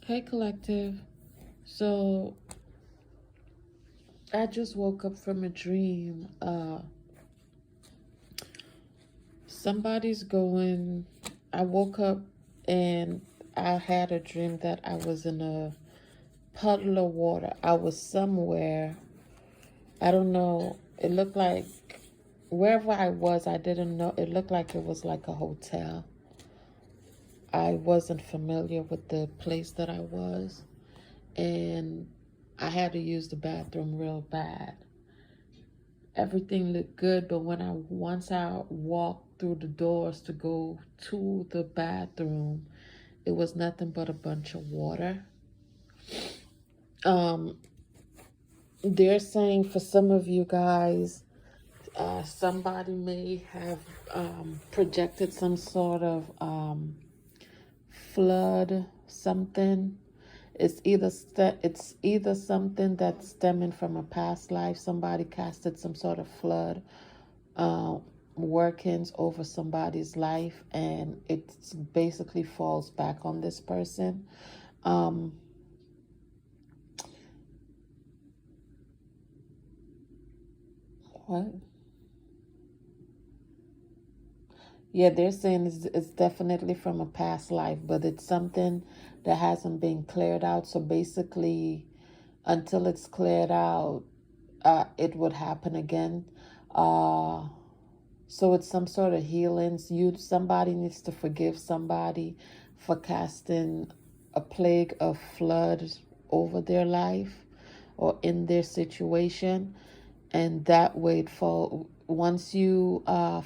Hey, collective. So I just woke up from a dream. Somebody's going. I woke up and I had a dream that I was in a puddle of water. I was somewhere. I don't know. It looked like wherever I was, I didn't know. It looked like it was like a hotel. I wasn't familiar with the place that I was, and I had to use the bathroom real bad. Everything looked good, but when I once I walked through the doors to go to the bathroom, it was nothing but a bunch of water. Um, they're saying for some of you guys, somebody may have projected some sort of flood, something. It's either something that's stemming from a past life. Somebody casted some sort of flood uh, workings over somebody's life, and it basically falls back on this person. Um, what? Yeah, they're saying it's definitely from a past life, but it's something that hasn't been cleared out. So basically, until it's cleared out, it would happen again. Uh, So it's some sort of healings. Somebody needs to forgive somebody for casting a plague of flood over their life or in their situation, and that way it fall. Once you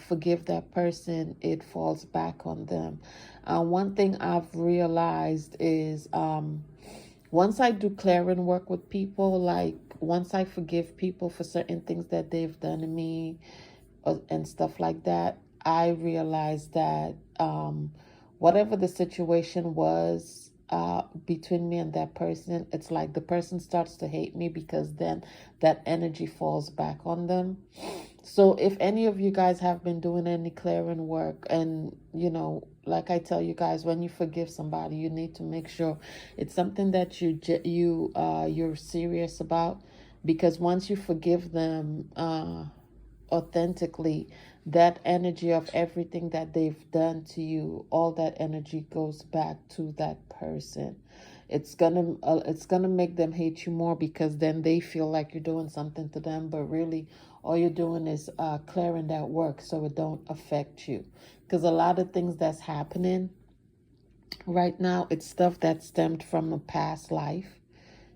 forgive that person, it falls back on them. One thing I've realized is once I do clearing work with people, like once I forgive people for certain things that they've done to me and stuff like that, I realized that whatever the situation was between me and that person, it's like the person starts to hate me because then that energy falls back on them. So if any of you guys have been doing any clearing work, and like I tell you guys, when you forgive somebody, you need to make sure it's something that you're serious about, because once you forgive them authentically, that energy of everything that they've done to you, all that energy goes back to that person. It's gonna make them hate you more, because then they feel like you're doing something to them, but really all you're doing is clearing that work so it don't affect you. Because a lot of things that's happening right now, it's stuff that stemmed from a past life.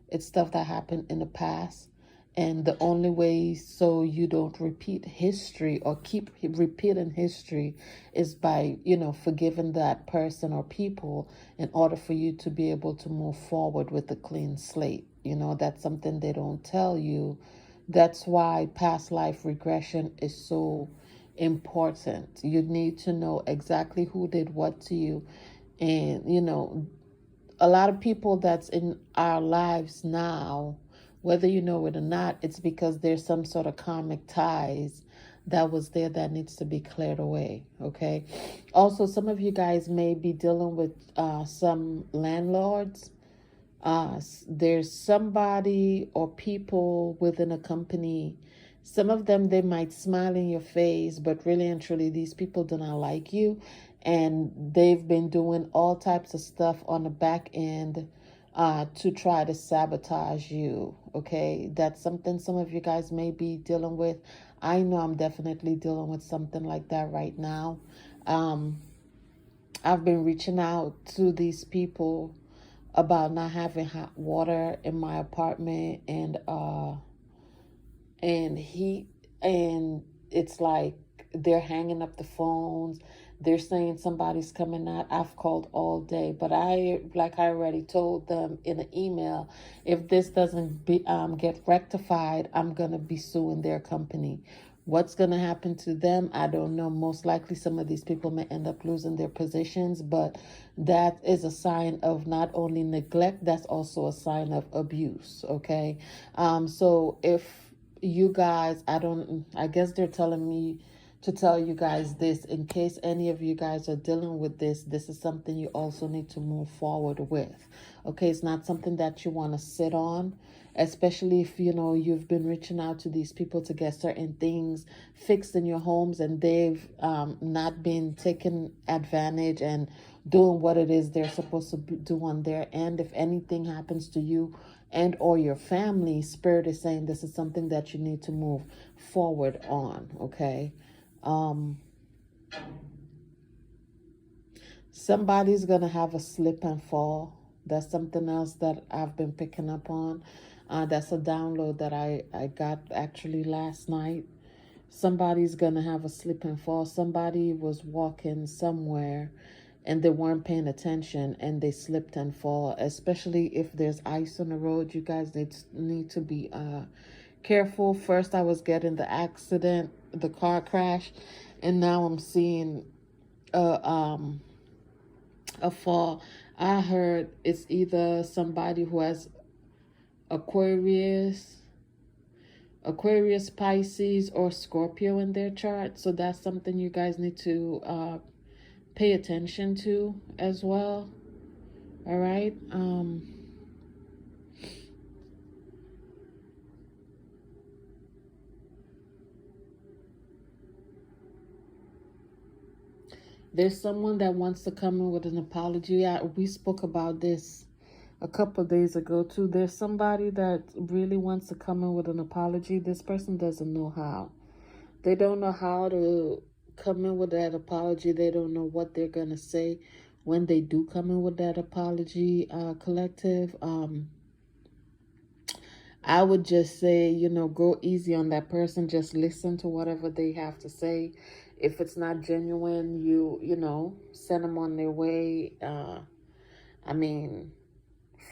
It's stuff that happened in the past. And the only way so you don't repeat history or keep repeating history is by, forgiving that person or people in order for you to be able to move forward with a clean slate. That's something they don't tell you. That's why past life regression is so important. You need to know exactly who did what to you. And, a lot of people that's in our lives now, whether you know it or not, it's because there's some sort of karmic ties that was there that needs to be cleared away. Okay. Also, some of you guys may be dealing with some landlords. There's somebody or people within a company. Some of them, they might smile in your face, but really and truly, these people do not like you. And they've been doing all types of stuff on the back end to try to sabotage you. Okay. That's something some of you guys may be dealing with. I know I'm definitely dealing with something like that right now. Um, I've been reaching out to these people about not having hot water in my apartment and heat, and it's like they're hanging up the phones. They're saying somebody's coming out. I've called all day, but I already told them in an email, if this doesn't get rectified, I'm gonna be suing their company. What's going to happen to them, I don't know. Most likely, some of these people may end up losing their positions, but that is a sign of not only neglect, that's also a sign of abuse. Okay. So if you guys, I guess they're telling me to tell you guys this, in case any of you guys are dealing with this is something you also need to move forward with. Okay, it's not something that you want to sit on, especially if you know you've been reaching out to these people to get certain things fixed in your homes, and they've not been taken advantage and doing what it is they're supposed to do on their end. If anything happens to you and or your family, Spirit is saying this is something that you need to move forward on. Okay, somebody's gonna have a slip and fall. That's something else that I've been picking up on. That's a download that I got actually last night. Somebody's gonna have a slip and fall. Somebody was walking somewhere and they weren't paying attention and they slipped and fall. Especially if there's ice on the road, you guys need to be careful. First I was getting the accident, the car crash, and now I'm seeing a fall. I heard it's either somebody who has Aquarius, Pisces, or Scorpio in their chart. So that's something you guys need to pay attention to as well. All right. There's someone that wants to come in with an apology. We spoke about this a couple of days ago too. There's somebody that really wants to come in with an apology. This person doesn't know how. They don't know how to come in with that apology. They don't know what they're going to say when they do come in with that apology, collective. I would just say, you know, go easy on that person. Just listen to whatever they have to say. If it's not genuine, you know, send them on their way. I mean,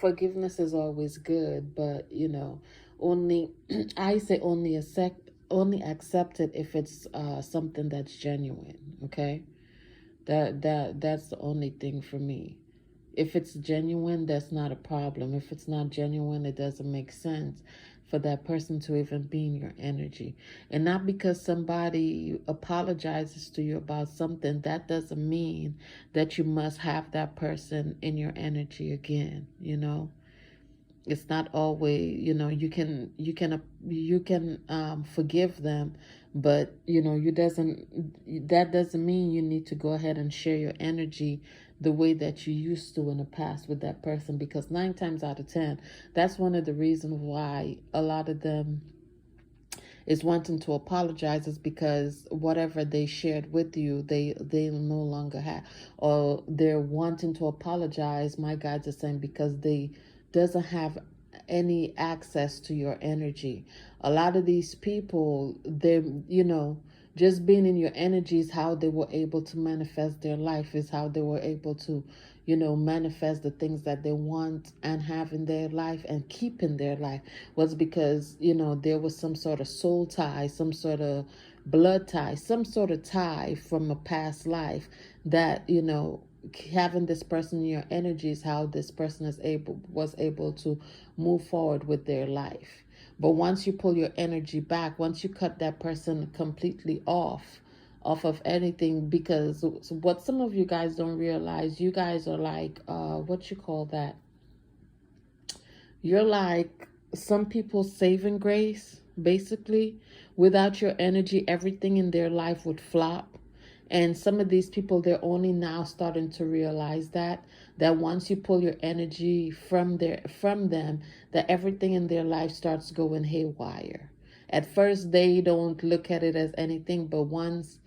forgiveness is always good, but you know, only I say only accept it if it's something that's genuine. Okay, that's the only thing for me. If it's genuine, that's not a problem. If it's not genuine, it doesn't make sense for that person to even be in your energy. And not because somebody apologizes to you about something, that doesn't mean that you must have that person in your energy again, you know? It's not always, you know, you can forgive them, but you know, that doesn't mean you need to go ahead and share your energy the way that you used to in the past with that person, because 9 times out of 10, that's one of the reasons why a lot of them is wanting to apologize, is because whatever they shared with you, they no longer have, or they're wanting to apologize, my guides are saying, because they doesn't have any access to your energy. A lot of these people, they, you know, just being in your energy is how they were able to manifest their life, is how they were able to, you know, manifest the things that they want and have in their life and keep in their life, was because, you know, there was some sort of soul tie, some sort of blood tie, some sort of tie from a past life that, you know, having this person in your energy is how this person was able to move forward with their life. But once you pull your energy back, once you cut that person completely off of anything, because what some of you guys don't realize, you guys are like what you call that, you're like some people's saving grace, basically. Without your energy, everything in their life would flop. And some of these people, they're only now starting to realize that once you pull your energy from them, that everything in their life starts going haywire. At first, they don't look at it as anything, but once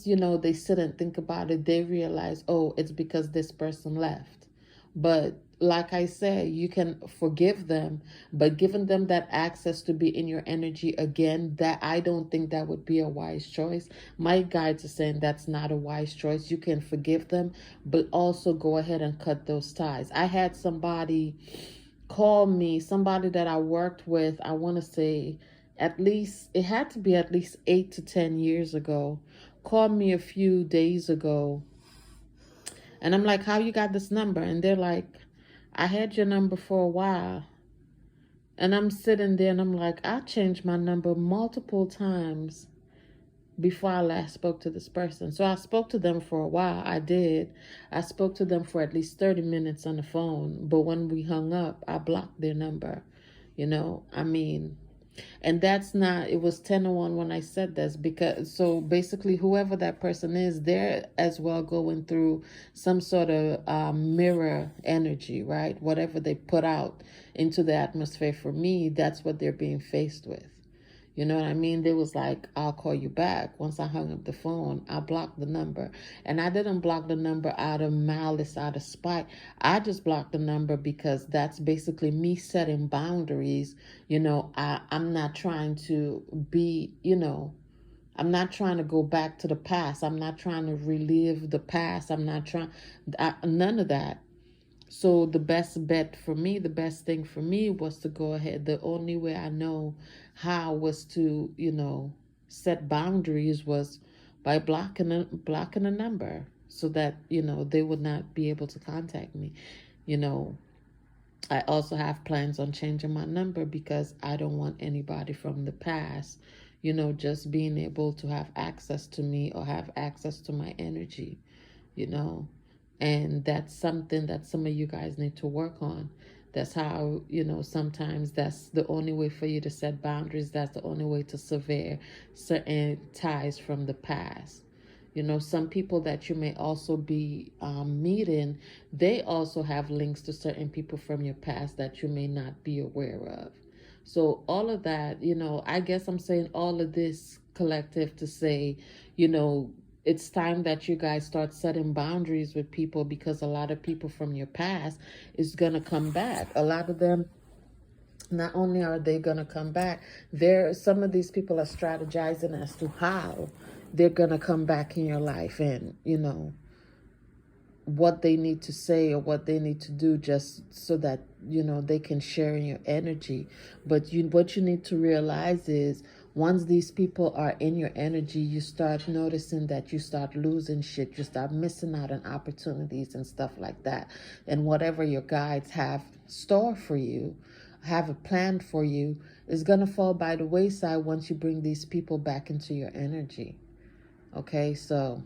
you know, they sit and think about it, they realize, oh, it's because this person left. But like I said, you can forgive them, but giving them that access to be in your energy again, that I don't think that would be a wise choice. My guides are saying that's not a wise choice. You can forgive them, but also go ahead and cut those ties. I had somebody call me, somebody that I worked with, I want to say at least, it had to be at least 8 to 10 years ago, called me a few days ago. And I'm like, how you got this number? And they're like, I had your number for a while. And I'm sitting there and I'm like, I changed my number multiple times. before I last spoke to this person. So I spoke to them for a while. I did. I spoke to them for at least 30 minutes on the phone. But when we hung up, I blocked their number. You know, I mean, and that's not, it was 10:01 when I said this, because so basically whoever that person is, they're as well going through some sort of mirror energy, right? Whatever they put out into the atmosphere for me, that's what they're being faced with. You know what I mean? They was like, I'll call you back. Once I hung up the phone, I blocked the number. And I didn't block the number out of malice, out of spite. I just blocked the number because that's basically me setting boundaries. You know, I'm not trying to be, you know, I'm not trying to go back to the past. I'm not trying to relive the past. I'm not trying, none of that. So the best bet for me, the best thing for me was to go ahead. The only way I know how was to, you know, set boundaries was by blocking a number so that, you know, they would not be able to contact me. You know, I also have plans on changing my number because I don't want anybody from the past, you know, just being able to have access to me or have access to my energy, you know. And that's something that some of you guys need to work on. That's how, you know, sometimes that's the only way for you to set boundaries. That's the only way to sever certain ties from the past. You know, some people that you may also be meeting, they also have links to certain people from your past that you may not be aware of. So all of that, you know, I guess I'm saying all of this collective to say, you know, it's time that you guys start setting boundaries with people, because a lot of people from your past is going to come back. A lot of them, not only are they going to come back, some of these people are strategizing as to how they're going to come back in your life, and, you know, what they need to say or what they need to do just so that, you know, they can share in your energy. But what you need to realize is, once these people are in your energy, you start noticing that you start losing shit. You start missing out on opportunities and stuff like that. And whatever your guides have store for you, have a plan for you, is going to fall by the wayside once you bring these people back into your energy. Okay, so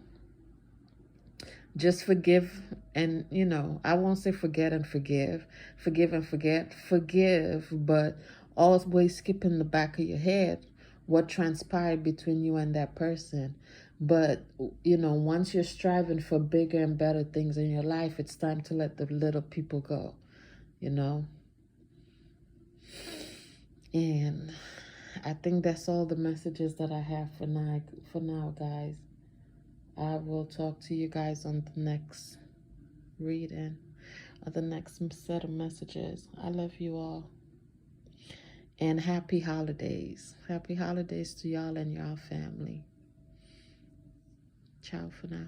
just forgive, and, you know, I won't say forget and forgive, forgive and forget, forgive, but always keep in the back of your head what transpired between you and that person. But, you know, once you're striving for bigger and better things in your life, it's time to let the little people go, you know. And I think that's all the messages that I have for now, guys. I will talk to you guys on the next reading or the next set of messages. I love you all. And happy holidays. Happy holidays to y'all and y'all family. Ciao for now.